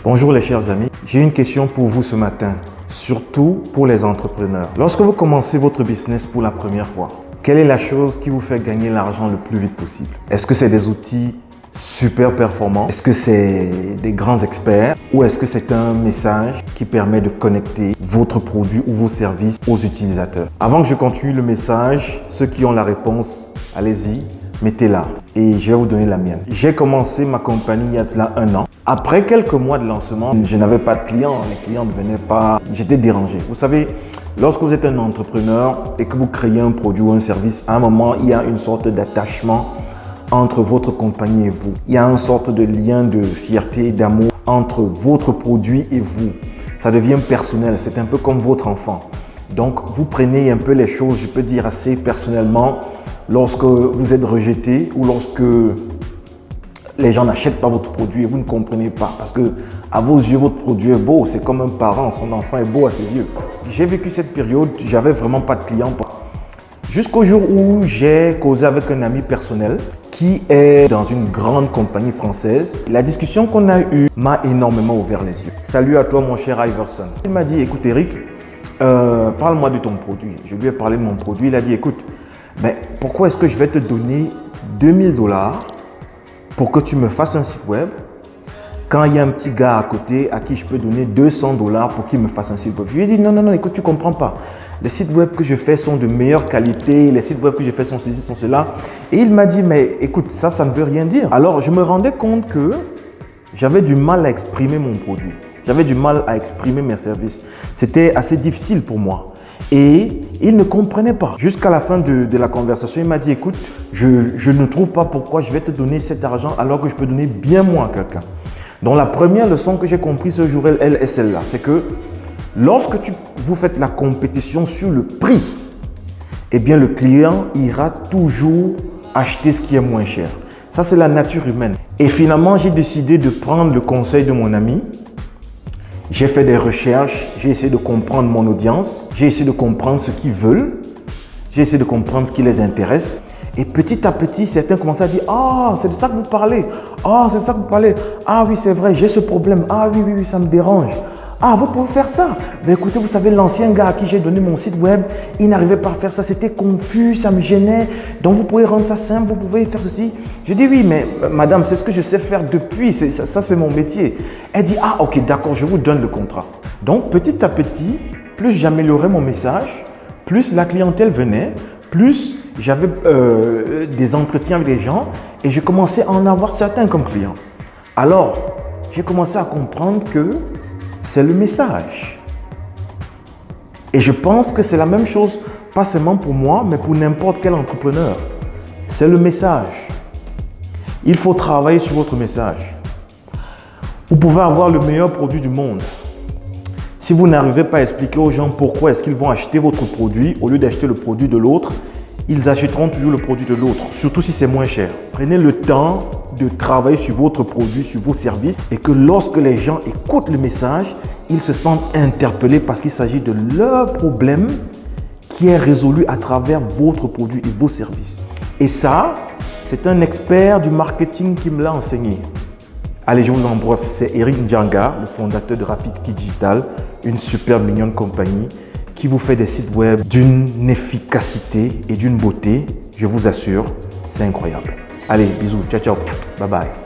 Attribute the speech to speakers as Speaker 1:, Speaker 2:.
Speaker 1: Bonjour les chers amis, j'ai une question pour vous ce matin, surtout pour les entrepreneurs. Lorsque vous commencez votre business pour la première fois, quelle est la chose qui vous fait gagner l'argent le plus vite possible? Est-ce que c'est des outils super performants? Est-ce que c'est des grands experts? Ou est-ce que c'est un message qui permet de connecter votre produit ou vos services aux utilisateurs? Avant que je continue le message, ceux qui ont la réponse, allez-y, mettez-la et je vais vous donner la mienne. J'ai commencé ma compagnie il y a de là 1 an. Après quelques mois de lancement, je n'avais pas de clients, les clients ne venaient pas, j'étais dérangé. Vous savez, lorsque vous êtes un entrepreneur et que vous créez un produit ou un service, à un moment, il y a une sorte d'attachement entre votre compagnie et vous. Il y a une sorte de lien de fierté et d'amour entre votre produit et vous. Ça devient personnel, c'est un peu comme votre enfant. Donc, vous prenez un peu les choses, je peux dire assez personnellement, lorsque vous êtes rejeté ou lorsque les gens n'achètent pas votre produit et vous ne comprenez pas. Parce que à vos yeux, votre produit est beau. C'est comme un parent, son enfant est beau à ses yeux. J'ai vécu cette période, j'avais vraiment pas de clients. Jusqu'au jour où j'ai causé avec un ami personnel qui est dans une grande compagnie française. La discussion qu'on a eue m'a énormément ouvert les yeux. Salut à toi mon cher Iverson. Il m'a dit, écoute Eric, parle-moi de ton produit. Je lui ai parlé de mon produit. Il a dit, écoute, mais pourquoi est-ce que je vais te donner 2000 $ pour que tu me fasses un site web quand il y a un petit gars à côté à qui je peux donner 200 $ pour qu'il me fasse un site web? Je lui ai dit, non, écoute, tu ne comprends pas. Les sites web que je fais sont de meilleure qualité, les sites web que je fais sont ceci, sont cela. Et il m'a dit, mais écoute, ça ne veut rien dire. Alors, je me rendais compte que j'avais du mal à exprimer mon produit. J'avais du mal à exprimer mes services. C'était assez difficile pour moi. Et il ne comprenait pas. Jusqu'à la fin de la conversation, il m'a dit, écoute, je ne trouve pas pourquoi je vais te donner cet argent alors que je peux donner bien moins à quelqu'un. Donc la première leçon que j'ai compris ce jour, elle est celle-là. C'est que lorsque vous faites la compétition sur le prix, eh bien le client ira toujours acheter ce qui est moins cher. Ça, c'est la nature humaine. Et finalement, j'ai décidé de prendre le conseil de mon ami. J'ai fait des recherches, j'ai essayé de comprendre mon audience, j'ai essayé de comprendre ce qu'ils veulent, j'ai essayé de comprendre ce qui les intéresse. Et petit à petit, certains commençaient à dire « Ah, c'est de ça que vous parlez. Ah, c'est de ça que vous parlez. Ah oui, c'est vrai, j'ai ce problème. Ah oui, ça me dérange. Ah, vous pouvez faire ça. Mais écoutez, vous savez, l'ancien gars à qui j'ai donné mon site web, il n'arrivait pas à faire ça. C'était confus, ça me gênait. Donc, vous pouvez rendre ça simple, vous pouvez faire ceci. » Je dis « Oui, mais madame, c'est ce que je sais faire depuis. Ça, c'est mon métier. » Elle dit « Ah, ok, d'accord, je vous donne le contrat. » Donc, petit à petit, plus j'améliorais mon message, plus la clientèle venait, plus j'avais des entretiens avec des gens et je commençais à en avoir certains comme clients. Alors, j'ai commencé à comprendre que c'est le message. Et je pense que c'est la même chose, pas seulement pour moi, mais pour n'importe quel entrepreneur. C'est le message. Il faut travailler sur votre message. Vous pouvez avoir le meilleur produit du monde. Si vous n'arrivez pas à expliquer aux gens pourquoi est-ce qu'ils vont acheter votre produit au lieu d'acheter le produit de l'autre, ils achèteront toujours le produit de l'autre, surtout si c'est moins cher. Prenez le temps de travailler sur votre produit, sur vos services et que lorsque les gens écoutent le message, ils se sentent interpellés parce qu'il s'agit de leur problème qui est résolu à travers votre produit et vos services. Et ça, c'est un expert du marketing qui me l'a enseigné. Allez, je vous embrasse. C'est Eric Ndjanga, le fondateur de Rapid Key Digital, une super mignonne compagnie qui vous fait des sites web d'une efficacité et d'une beauté, je vous assure, c'est incroyable. Allez, bisous, ciao, bye bye.